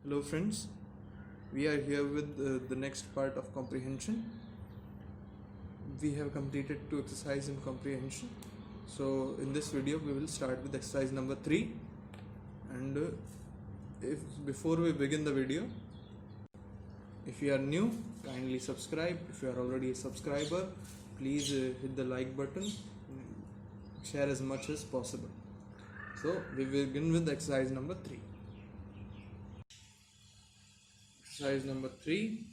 Hello friends, we are here with the next part of comprehension. We have completed 2 exercises in comprehension. So in this video we will start with exercise number 3, and if before we begin the video, if you are new, kindly subscribe. If you are already a subscriber, please hit the like button, share as much as possible. So we will begin with exercise number 3. Exercise number 3.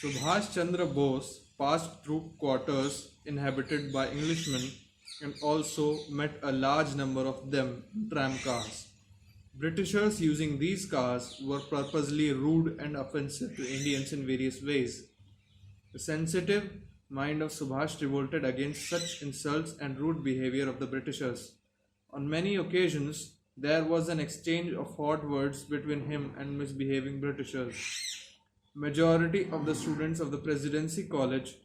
Subhash Chandra Bose passed through quarters inhabited by Englishmen and also met a large number of them in tram cars. Britishers using these cars were purposely rude and offensive to Indians in various ways. The sensitive mind of Subhash revolted against such insults and rude behavior of the Britishers. On many occasions, there was an exchange of hot words between him and misbehaving Britishers. Majority of the students of the Presidency College,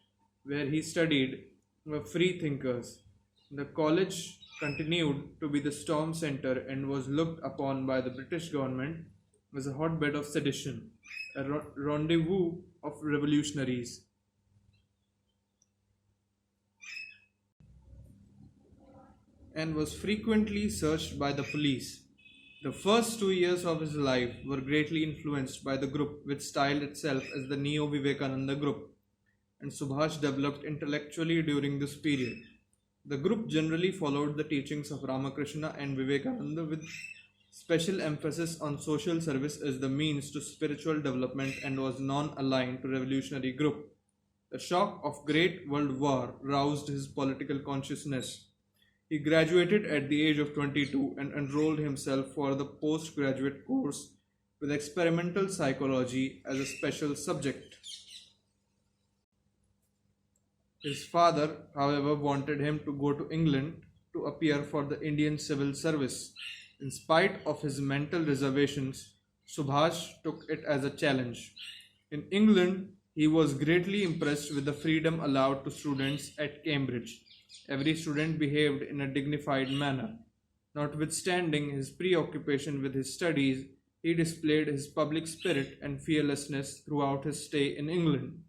where he studied, were free thinkers. The college continued to be the storm center and was looked upon by the British government as a hotbed of sedition, a rendezvous of revolutionaries. And was frequently searched by the police. The first 2 years of his life were greatly influenced by the group which styled itself as the Neo-Vivekananda group, and Subhash developed intellectually during this period. The group generally followed the teachings of Ramakrishna and Vivekananda with special emphasis on social service as the means to spiritual development and was non-aligned to revolutionary group. The shock of Great World War roused his political consciousness. He graduated at the age of 22 and enrolled himself for the postgraduate course with experimental psychology as a special subject. His father, however, wanted him to go to England to appear for the Indian Civil Service. In spite of his mental reservations, Subhash took it as a challenge. In England, he was greatly impressed with the freedom allowed to students at Cambridge. Every student behaved in a dignified manner. Notwithstanding his preoccupation with his studies, he displayed his public spirit and fearlessness throughout his stay in England.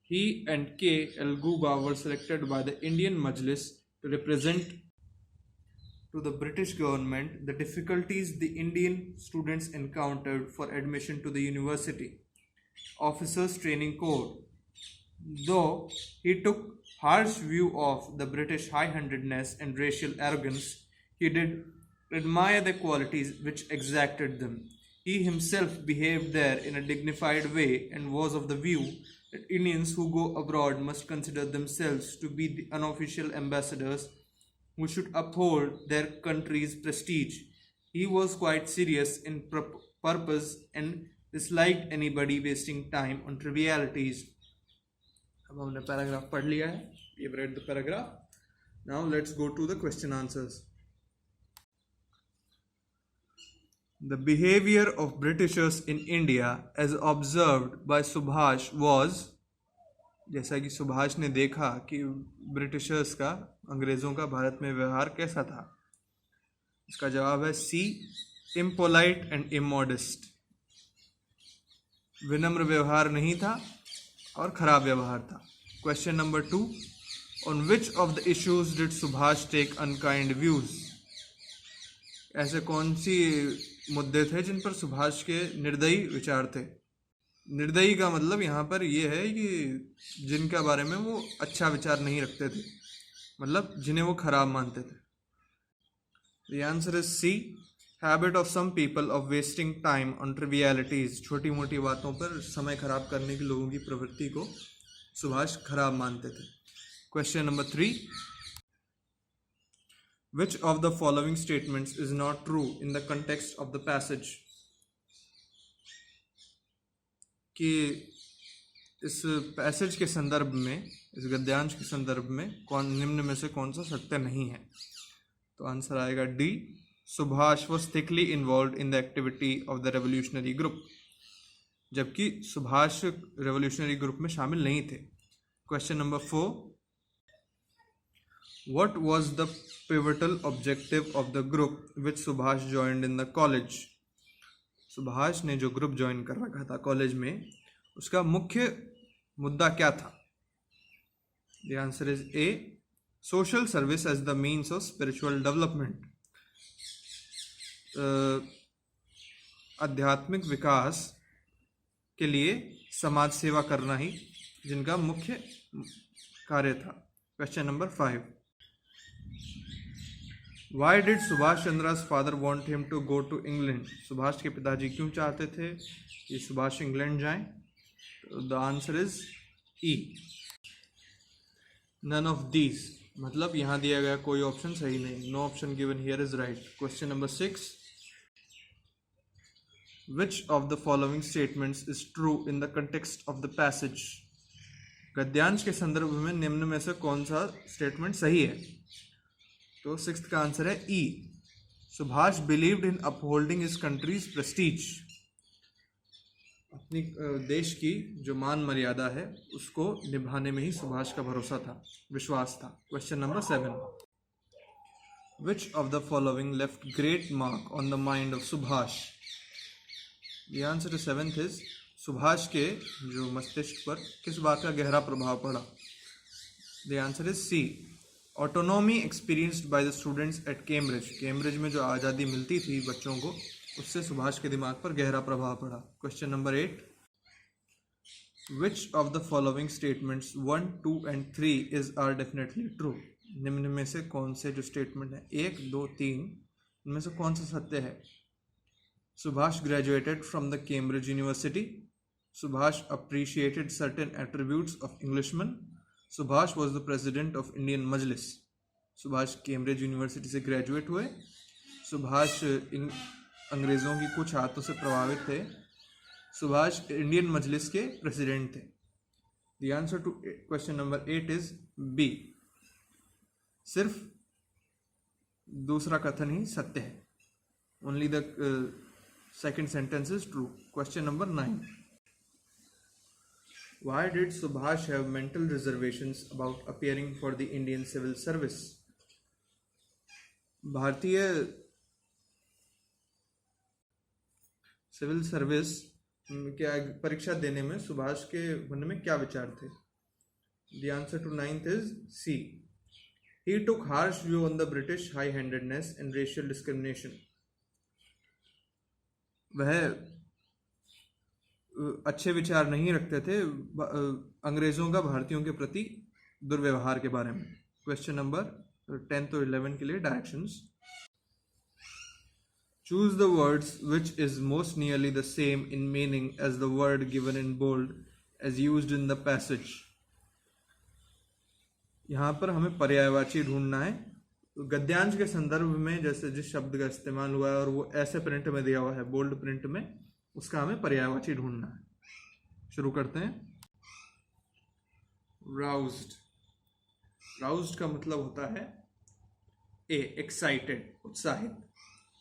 He and K. L. Guba were selected by the Indian Majlis to represent to the British government the difficulties the Indian students encountered for admission to the university. Officers Training Corps. Though he took harsh view of the British high-handedness and racial arrogance, he did admire the qualities which exacted them. He himself behaved there in a dignified way and was of the view that Indians who go abroad must consider themselves to be the unofficial ambassadors who should uphold their country's prestige. He was quite serious in purpose and disliked anybody wasting time on trivialities. अब हमने paragraph पढ़ लिया है. We have read the paragraph. Now let's go to the question answers. The behavior of Britishers in India as observed by Subhash was, जैसा कि सुभाष ने देखा कि ब्रिटिशर्स का, अंग्रेज़ों का भारत में व्यवहार कैसा था. इसका जवाब है सी, impolite and immodest. विनम्र व्यवहार नहीं था और खराब व्यवहार था. Question number 2. On which of the issues did Subhash take unkind views? ऐसे कौन सी मुद्दे थे जिन पर सुभाष के निर्दयी विचार थे. निर्दयी का मतलब यहाँ पर ये है कि जिनका बारे में वो अच्छा विचार नहीं रखते थे, मतलब जिन्हें वो खराब मानते थे. The answer is C. Habit of some people of wasting time on trivialities. छोटी मोटी बातों पर समय खराब करने की लोगों की प्रवृत्ति को सुभाष खराब मानते थे. Question number 3. Which of the following statements is not true in the context of the passage? कि इस पैसेज के संदर्भ में, इस गद्यांश के संदर्भ में निम्न में से कौन सा सत्य नहीं है. तो आंसर आएगा D. Subhash was thickly involved in the activity of the revolutionary group. जबकि सुभाष revolutionary group में शामिल नहीं थे. Question number 4. What was the pivotal objective of the group which Subhash joined in the college? Subhash ने जो group join कर रखा था कॉलेज में, उसका मुख्य मुद्दा क्या था? The answer is A, social service as the means of spiritual development. आध्यात्मिक विकास के लिए समाज सेवा करना ही जिनका मुख्य कार्य था। Question number 5, why did Subhash Chandra's father want him to go to England? Subhash के पिताजी क्यों चाहते थे कि सुभाष इंग्लैंड जाएं? The answer is E, none of these, मतलब यहाँ दिया गया कोई ऑप्शन सही नहीं। No option given here is right. Question number 6, which of the following statements is true in the context of the passage? गद्यांश के संदर्भ में निम्न में से कौन सा स्टेटमेंट सही है? तो 6th का आंसर है E, Subhash believed in upholding his country's prestige. अपनी देश की जो मान मर्यादा है उसको निभाने में ही सुभाष का भरोसा था, विश्वास था। Question number 7, which of the following left great mark on the mind of Subhash? The answer to 7th is, Subhash के जो मस्तिष्क पर किस बात का गहरा प्रभाव पड़ा? The answer is C, autonomy experienced by the students at Cambridge. Cambridge में जो आज़ादी मिलती थी बच्चों को, उससे सुभाष के दिमाग पर गहरा प्रभाव पड़ा। Question number 8, which of the following statements 1, 2 and 3 is are definitely true? निम्न में से कौन से जो स्टेटमेंट है 1, 2, 3, इनमें से कौन सा सत्य है? Subhash graduated from the Cambridge University. Subhash appreciated certain attributes of Englishmen. Subhash was the president of Indian Majlis. Subhash Cambridge University से ग्रेजुएट हुए। सुभाष अंग्रेज़ों की कुछ आदतों से प्रभावित थे। सुभाष इंडियन मजलिस के प्रेसिडेंट थे। The answer to question number 8 is B, सिर्फ दूसरा कथन ही सत्य है। Only the second sentence is true. Question number 9, why did Subhash have mental reservations about appearing for the Indian civil service? भारतीय सिविल सर्विस क्या परीक्षा देने में सुभाष के मन में क्या विचार थे? The answer to 9th is C, he took harsh view on the British high-handedness and racial discrimination. वह अच्छे विचार नहीं रखते थे अंग्रेज़ों का भारतीयों के प्रति दुर्व्यवहार के बारे में। क्वेश्चन नंबर 10 to 11 के लिए directions. Choose the words which is most nearly the same in meaning as the word given in bold as used in the passage. यहाँ पर हमें पर्यायवाची ढूंढना है। गद्यांश के संदर्भ में जैसे जिस शब्द का इस्तेमाल हुआ है और वो ऐसे प्रिंट में दिया हुआ है, बोल्ड प्रिंट में, उसका हमें पर्यायवाची ढूंढना है। शुरू करते हैं। राउज्ड, राउज्ड का मतलब होता है ए, एक्साइटेड, उत्साहित।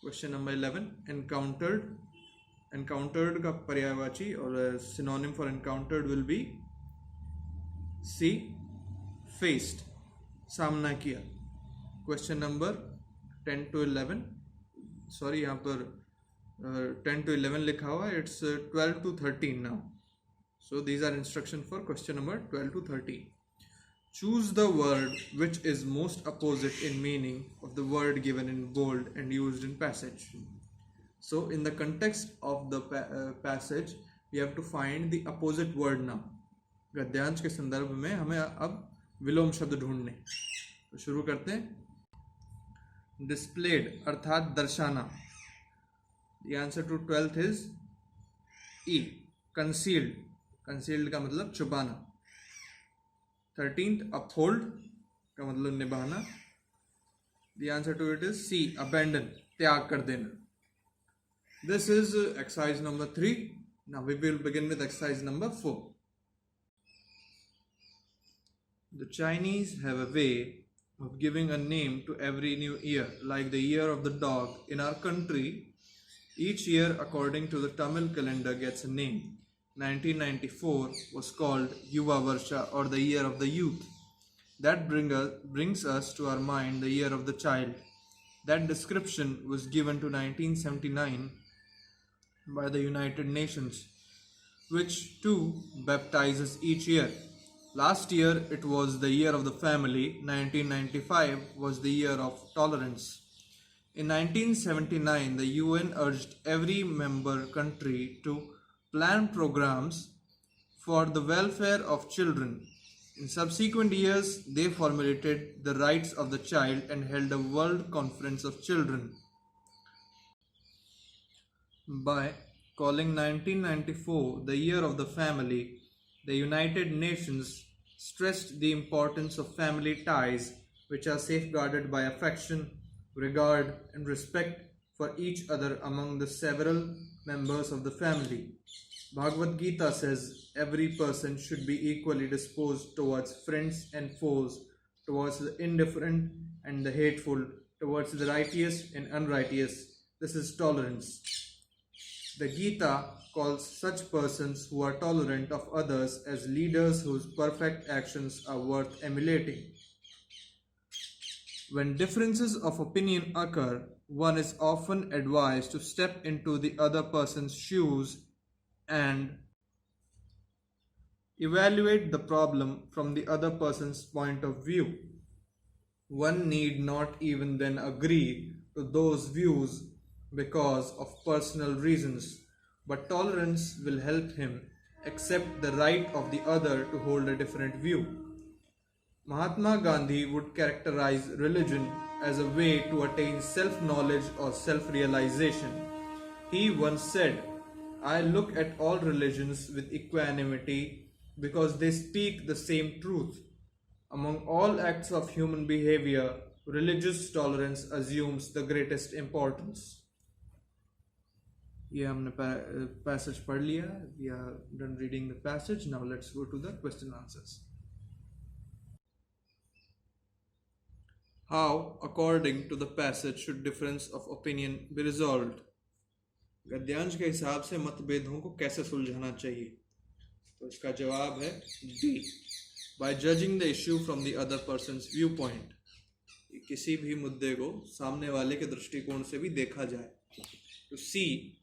क्वेश्चन नंबर 11, एनकाउंटर्ड, एनकाउंटर्ड का पर्यायवाची और synonym for encountered will be C, faced, सामना किया। क्वेश्चन नंबर 10 to 11, सॉरी यहाँ पर 10 to 11 लिखा हुआ है, it's 12 to 13 now, so these are instruction for question number 12 to 13. Choose the word which is most opposite in meaning of the word given in bold and used in passage. So in the context of the passage we have to find the opposite word now. गद्यांश के संदर्भ में हमें अब विलोम शब्द ढूंढने। तो शुरू करते हैं। Displayed अर्थात दर्शाना। The answer to 12th is E, concealed, concealed का मतलब छुपाना। 13th, uphold का मतलब निभाना। The answer to it is C, abandon, त्याग कर देना। This is exercise number 3. Now we will begin with exercise number 4. The Chinese have a way of giving a name to every new year, like the year of the dog. In our country, each year according to the Tamil calendar gets a name. 1994 was called Yuva Varsha, or the year of the youth. That brings us to our mind the year of the child. That description was given to 1979 by the United Nations, which too baptizes each year. Last year it was the year of the family, 1995 was the year of tolerance. In 1979, the UN urged every member country to plan programs for the welfare of children. In subsequent years, they formulated the rights of the child and held a World Conference of Children. By calling 1994 the Year of the Family, the United Nations stressed the importance of family ties, which are safeguarded by affection, regard, and respect for each other among the several members of the family. Bhagavad Gita says every person should be equally disposed towards friends and foes, towards the indifferent and the hateful, towards the righteous and unrighteous. This is tolerance. The Gita calls such persons who are tolerant of others as leaders whose perfect actions are worth emulating. When differences of opinion occur, one is often advised to step into the other person's shoes and evaluate the problem from the other person's point of view. One need not even then agree to those views because of personal reasons, but tolerance will help him accept the right of the other to hold a different view. Mahatma Gandhi would characterize religion as a way to attain self-knowledge or self-realization. He once said, "I look at all religions with equanimity because they speak the same truth. Among all acts of human behavior, religious tolerance assumes the greatest importance." ये हमने passage पढ़ लिया. We are done reading the passage. Now let's go to the question answers. How, according to the passage, should difference of opinion be resolved? गद्यांश के हिसाब से मतभेदों को कैसे सुलझाना चाहिए? तो इसका जवाब है D. By judging the issue from the other person's viewpoint. किसी भी मुद्दे को सामने वाले के दृष्टिकोण से भी देखा जाए. To see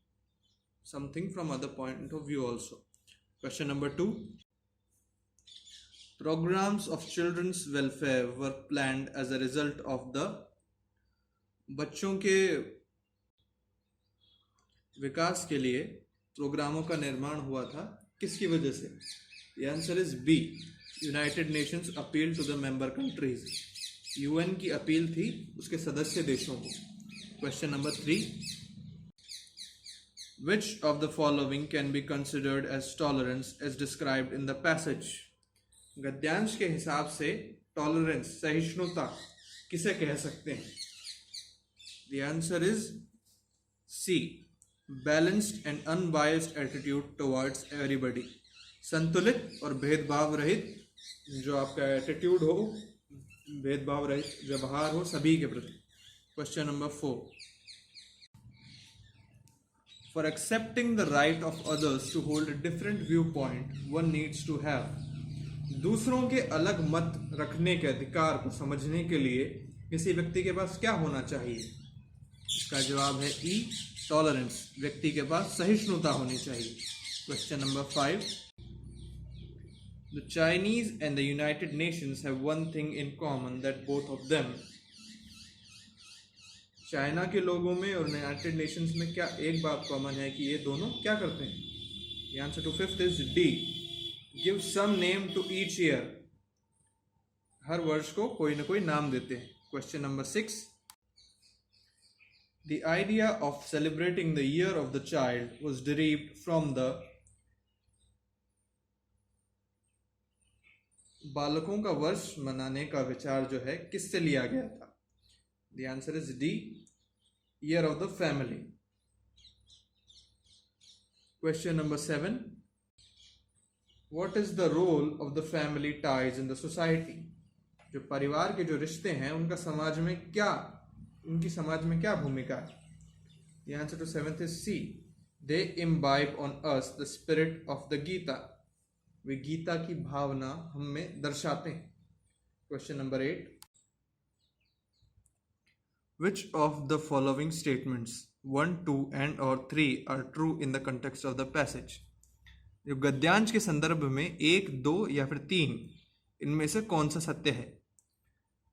something from other point of view also. Question number 2. Programs of children's welfare were planned as a result of the बच्चों के विकास के लिए प्रोग्रामों का निर्माण हुआ था. किसकी वजह से? The answer is B. United Nations appeal to the member countries. UN की अपील थी उसके सदस्य देशों को. Question number 3. Which of the following can be considered as tolerance as described in the passage? गद्यांश के हिसाब से टॉलरेंस, सहिष्णुता किसे कह सकते हैं? The answer is C. Balanced and unbiased attitude towards everybody. संतुलित और भेदभाव रहित जो आपका एटीट्यूड हो, भेदभाव रहित व्यवहार हो सभी के प्रति. Question number 4. For accepting the right of others to hold a different viewpoint, one needs to have. दूसरों के अलग मत रखने के अधिकार को समझने के लिए किसी व्यक्ति के पास क्या होना चाहिए? इसका जवाब है E. टॉलरेंस. व्यक्ति के पास सहिष्णुता होनी चाहिए. Question number 5. The Chinese and the United Nations have one thing in common that both of them. China के लोगों में और यूनाइटेड नेशंस में क्या एक बात कॉमन है कि ये दोनों क्या करते हैं? The answer to 5th is D. Give some name to each year. हर वर्ष को कोई ना कोई नाम देते हैं. Question number 6. The idea of celebrating the year of the child was derived from the बालकों का वर्ष मनाने का विचार जो है किससे लिया गया था? The answer is D. Year of the family. Question number 7. What is the role of the family ties in the society? जो परिवार के जो रिश्ते हैं उनका समाज में क्या, उनकी समाज में क्या भूमिका है? The answer to 7th is C. They imbibe on us the spirit of the Gita. वे गीता की भावना हम में दर्शाते हैं. Question number 8. Which of the following statements 1, 2 and or 3 are true in the context of the passage. जो गद्यांश के संदर्भ में 1, 2 या फिर 3 इनमें से कौन सा सत्य है?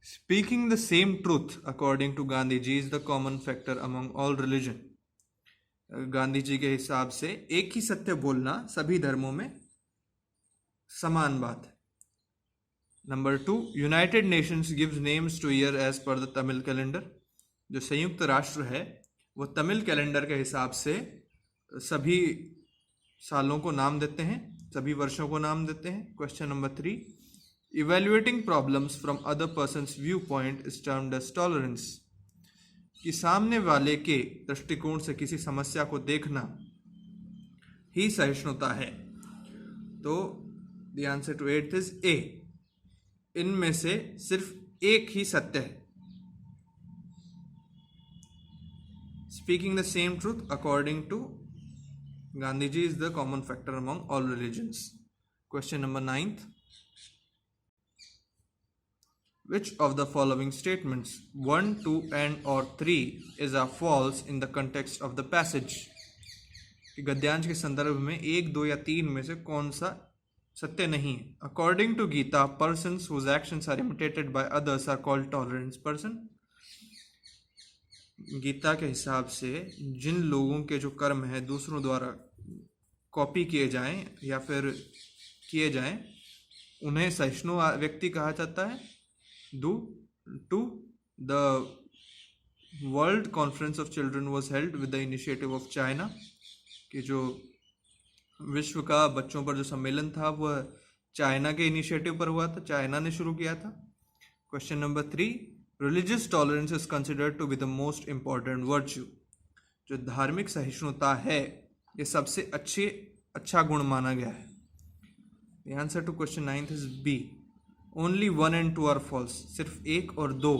Speaking the same truth according to Gandhiji is the common factor among all religion. Gandhi ji के हिसाब से एक ही सत्य बोलना सभी धर्मों में समान बात है. Number 2, United Nations gives names to year as per the Tamil calendar. जो संयुक्त राष्ट्र है वो तमिल कैलेंडर के हिसाब से सभी सालों को नाम देते हैं, सभी वर्षों को नाम देते हैं. Question number 3, evaluating problems from other persons view point is termed as tolerance. कि सामने वाले के दृष्टिकोण से किसी समस्या को देखना ही सहिष्णुता है. तो the answer to 8 is A. इनमें से सिर्फ एक ही सत्य है. Speaking the same truth according to Gandhi ji is the common factor among all religions. Question number 9, which of the following statements 1, 2 and or 3 is a false in the context of the passage. कि गद्यांश के संदर्भ में 1, 2 या 3 में से कौन सा सत्य नहीं है? According to Gita, persons whose actions are imitated by others are called tolerant person. Gita के हिसाब से जिन लोगों के जो कर्म है दूसरों द्वारा कॉपी किए जाएं या फिर किए जाएं उन्हें सहिष्णु व्यक्ति कहा जाता है. 2, the World Conference of Children was held with the initiative of China. कि जो विश्व का बच्चों पर जो सम्मेलन था वह चाइना के इनिशिएटिव पर हुआ था, चाइना ने शुरू किया था. Question number 3, religious tolerance is considered to be the most important virtue. जो धार्मिक सहिष्णुता है ये सबसे अच्छा गुण माना गया है. The answer to question 9 is B. Only 1 and 2 are false. सिर्फ 1 और 2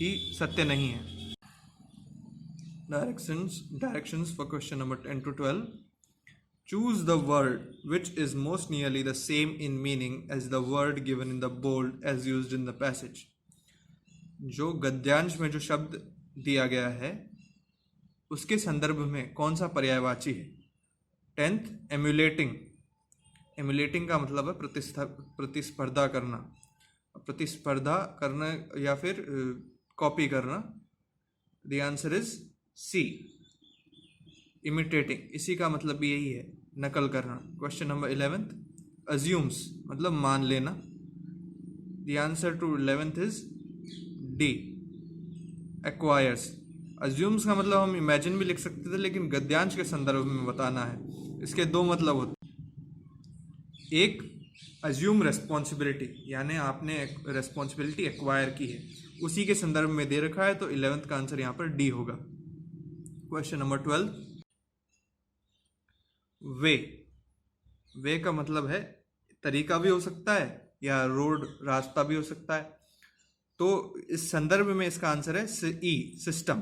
ही सत्य नहीं है. Directions for question number 10 to 12. Choose the word which is most nearly the same in meaning as the word given in the bold as used in the passage. जो गद्यांश में जो शब्द दिया गया है उसके संदर्भ में कौन सा पर्यायवाची है? 10th, एम्युलेटिंग. एम्युलेटिंग का मतलब है प्रतिस्पर्धा करना, प्रतिस्पर्धा करना या फिर कॉपी करना. The answer is C, imitating. इसी का मतलब भी यही है, नकल करना. क्वेश्चन नंबर 11, अज्यूम्स मतलब मान लेना. The answer to 11th is D, acquires. Assumes का मतलब हम इमेजिन भी लिख सकते थे लेकिन गद्यांश के संदर्भ में बताना है. इसके दो मतलब होते. एक, अज्यूम रेस्पॉन्सिबिलिटी यानी आपने रेस्पॉन्सिबिलिटी एक्वायर की है, उसी के संदर्भ में दे रखा है. तो 11th का आंसर यहाँ पर डी होगा. क्वेश्चन नंबर 12, वे का मतलब है तरीका भी हो सकता है या रोड, रास्ता भी हो सकता है. तो इस संदर्भ में इसका आंसर है E, system.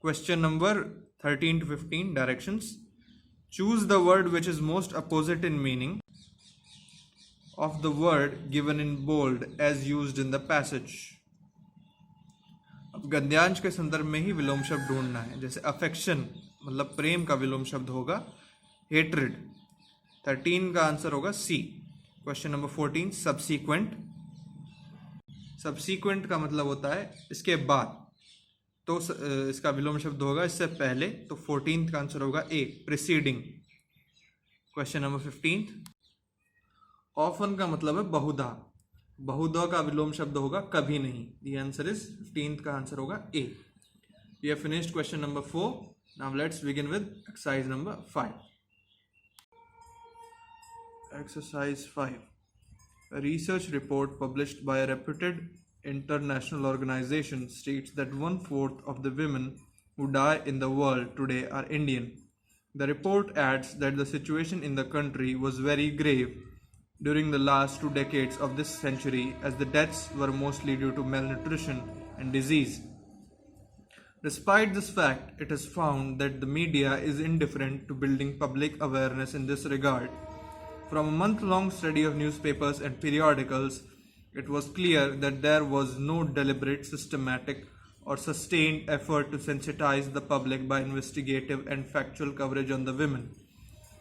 Question number 13 to 15, directions. Choose the word which is most opposite in meaning of the word given in bold as used in the passage. अब गद्यांश के संदर्भ में ही विलोम शब्द ढूंढना है. जैसे अफेक्शन मतलब प्रेम का विलोम शब्द होगा हेट्रेड. 13 का आंसर होगा C. Question number 14, subsequent. Subsequent का मतलब होता है इसके बाद, तो इसका विलोम शब्द होगा इससे पहले. तो 14th का आंसर होगा ए, प्रिसीडिंग. क्वेश्चन नंबर 15, ऑफन का मतलब है बहुधा. बहुधा का विलोम शब्द होगा कभी नहीं. द आंसर इज 15th का आंसर होगा A. We have finished question number 4. Now let's begin with exercise number 5. Exercise 5. A research report published by a reputed international organization states that 1/4 of the women who die in the world today are Indian. The report adds that the situation in the country was very grave during the last 2 decades of this century, as the deaths were mostly due to malnutrition and disease. Despite this fact, it is found that the media is indifferent to building public awareness in this regard. From a month-long study of newspapers and periodicals, it was clear that there was no deliberate, systematic, or sustained effort to sensitize the public by investigative and factual coverage on the women.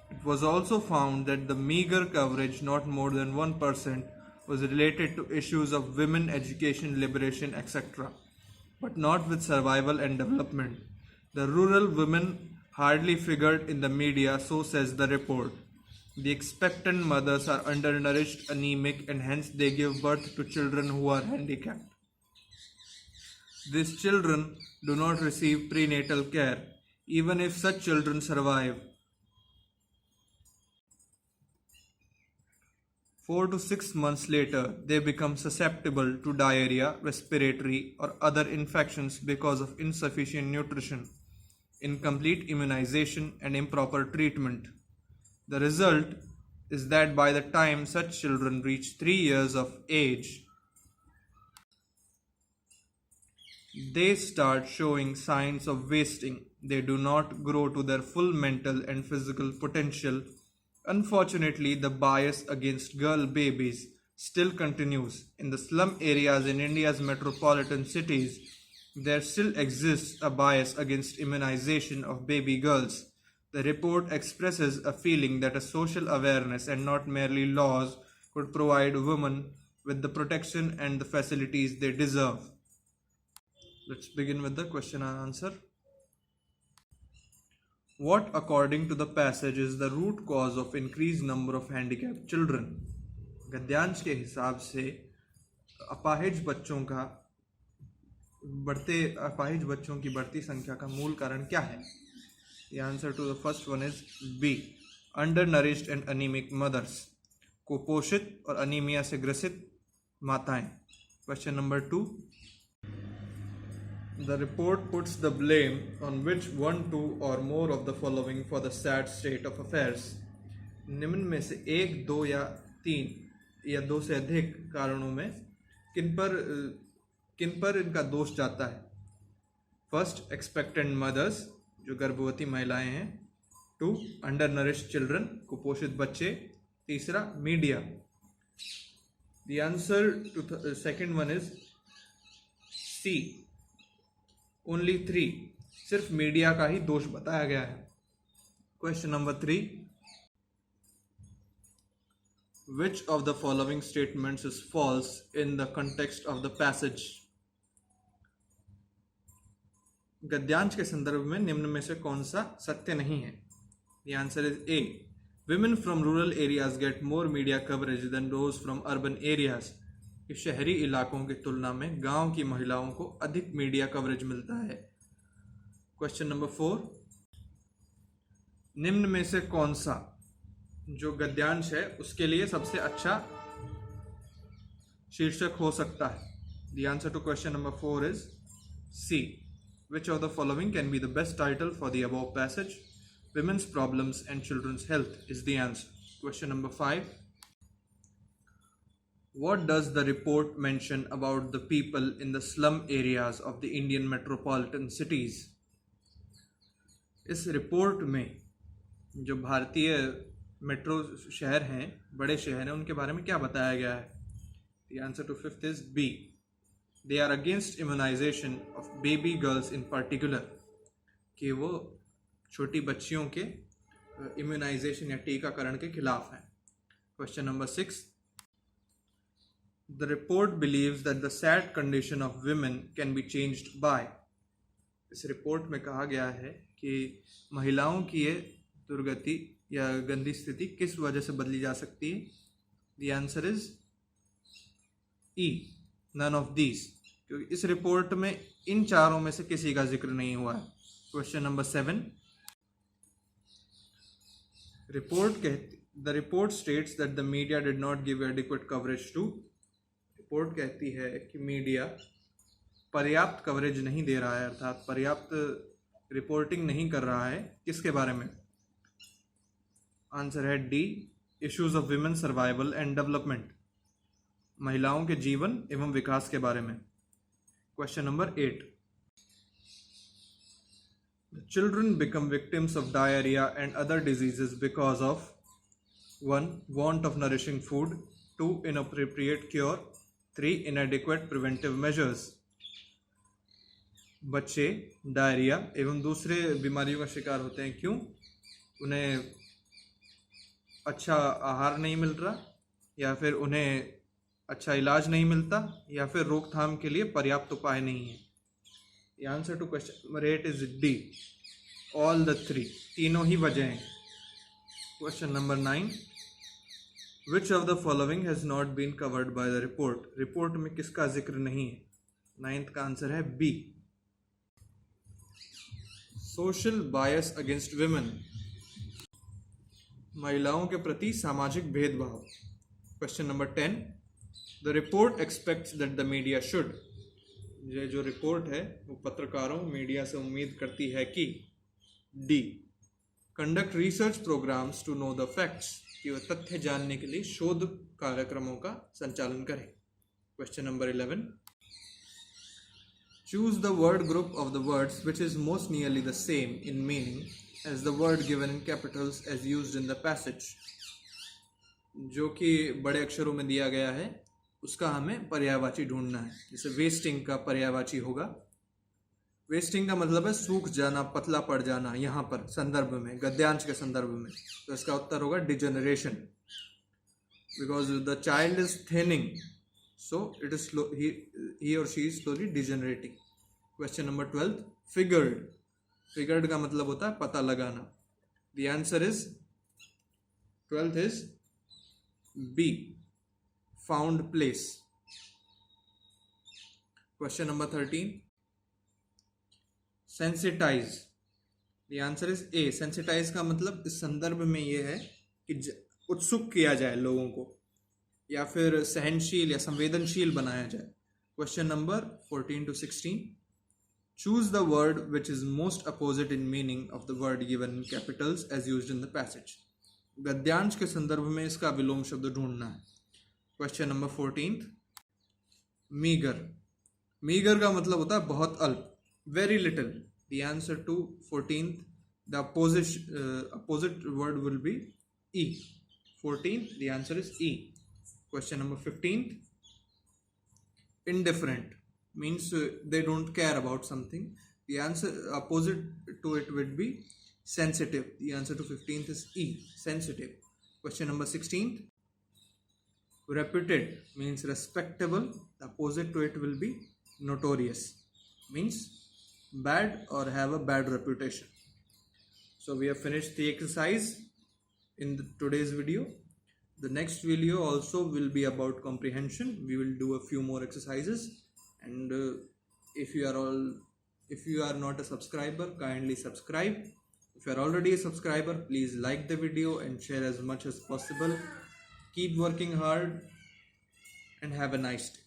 It was also found that the meager coverage, not more than 1%, was related to issues of women, education, liberation, etc., but not with survival and development. The rural women hardly figured in the media, so says the report. The expectant mothers are undernourished, anemic, and hence they give birth to children who are handicapped. These children do not receive prenatal care. Even if such children survive, 4 to 6 months later, they become susceptible to diarrhea, respiratory, or other infections because of insufficient nutrition, incomplete immunization, and improper treatment. The result is that by the time such children reach 3 years of age, they start showing signs of wasting. They do not grow to their full mental and physical potential. Unfortunately, the bias against girl babies still continues. In the slum areas in India's metropolitan cities, there still exists a bias against immunization of baby girls. The report expresses a feeling that a social awareness and not merely laws could provide women with the protection and the facilities they deserve. Let's begin with the question and answer. What, according to the passage, is the root cause of increased number of handicapped children? गद्यांश के हिसाब से अपाहिज बच्चों की बढ़ती संख्या का मूल कारण क्या है? The answer to the first one is B. Undernourished and anemic mothers. कुपोषित और अनीमिया से ग्रसित माताएं. Question number 2. The report puts the blame on which one, two or more of the following for the sad state of affairs. निम्न में से 1, 2 या 3 या 2 से अधिक कारणों में किन पर इनका दोष जाता है? फर्स्ट, एक्सपेक्टेंट मदर्स, जो गर्भवती महिलाएं हैं. 2, अंडरनरिश्ड चिल्ड्रन, कुपोषित बच्चे. तीसरा, media. The answer to the second one is C. Only 3. सिर्फ मीडिया का ही दोष बताया गया है. Question number 3. Which of the following statements is false in the context of the passage? गद्यांश के संदर्भ में निम्न में से कौन सा सत्य नहीं है? The answer is A. Women from rural areas get more media coverage than those from urban areas. कि शहरी इलाकों की तुलना में गांव की महिलाओं को अधिक मीडिया कवरेज मिलता है. Question number 4. निम्न में से कौन सा जो गद्यांश है उसके लिए सबसे अच्छा शीर्षक हो सकता है? The answer to question number 4 is C. Which of the following can be the best title for the above passage? Women's problems and children's health is the answer. Question number 5. What does the report mention about the people in the slum areas of the Indian metropolitan cities? इस report में जो भारतीय metro शहर हैं, बड़े शहर हैं, उनके बारे में क्या बताया गया है? The answer to 5th is B. They are against immunization of baby girls in particular. कि वो छोटी बच्चियों के इम्यूनाइजेशन या टीकाकरण के खिलाफ हैं. Question number 6. The report believes that the sad condition of women can be changed by. इस रिपोर्ट में कहा गया है कि महिलाओं की ये दुर्गति या गंदी स्थिति किस वजह से बदली जा सकती है? The answer is E. None of these. क्योंकि इस रिपोर्ट में इन चारों में से किसी का जिक्र नहीं हुआ है. Question number 7. The report states that the media did not give adequate coverage to. Report कहती है कि मीडिया पर्याप्त कवरेज नहीं दे रहा है, अर्थात पर्याप्त रिपोर्टिंग नहीं कर रहा है. किसके बारे में? आंसर है D. Issues of women survival and development. महिलाओं के जीवन एवं विकास के बारे में. Question number 8. Children become victims of diarrhea and other diseases because of 1. Want of nourishing food. 2. Inappropriate cure. 3. Inadequate preventive measures. बच्चे डायरिया एवं दूसरे बीमारियों का शिकार होते हैं। क्यों? उन्हें अच्छा आहार नहीं मिल रहा, या फिर उन्हें अच्छा इलाज नहीं मिलता, या फिर रोकथाम के लिए पर्याप्त उपाय नहीं है। The answer to question number 8 is D. All the three. तीनों ही वजह हैं। Question number 9. Which of the following has not been covered by the report? Report में किसका जिक्र नहीं है? 9th का आंसर है B. Social bias against women. महिलाओं के प्रति सामाजिक भेदभाव। Question number 10. The report expects that the media should. ये जो रिपोर्ट है वो पत्रकारों मीडिया से उम्मीद करती है कि they conduct research programs to know the facts, कि वह तथ्य जानने के लिए शोध कार्यक्रमों का संचालन करें। Question number 11. Choose the word group of the words which is most nearly the same in meaning as the word given in capitals as used in the passage. जो कि बड़े अक्षरों में दिया गया है उसका हमें पर्यायवाची ढूंढना है। जैसे वेस्टिंग का पर्यायवाची होगा, वेस्टिंग का मतलब है सूख जाना, पतला पड़ जाना। यहाँ पर संदर्भ में, गद्यांश के संदर्भ में, तो इसका उत्तर होगा degeneration, because the child is thinning, so it is he or she is slowly degenerating. Question number 12. Figured. Figured का मतलब होता है पता लगाना। The answer is 12th is B, found place. Question number 13. Sensitize. The answer is A. Sensitize का मतलब इस संदर्भ में ये है कि उत्सुक किया जाए लोगों को, या फिर सहनशील या संवेदनशील बनाया जाए। Question number 14 to 16. Choose the word which is most opposite in meaning of the word given in capitals as used in the passage. गद्यांश के संदर्भ में इसका विलोम शब्द ढूंढना है। Question number 14. मीगर. मीगर का मतलब होता है बहुत अल्प, very little. The answer to 14th, the opposite word will be E. 14th, the answer is E. Question number 15. indifferent means they don't care about something. The answer opposite to it would be sensitive. The answer to 15th is E, sensitive. Question number 16. Reputed means respectable. The opposite to it will be notorious, means bad or have a bad reputation. So we have finished the exercise in today's video. The next video also will be about comprehension. We will do a few more exercises, and if you are not a subscriber, kindly subscribe. If you are already a subscriber, please like the video and share as much as possible. Keep working hard and have a nice day.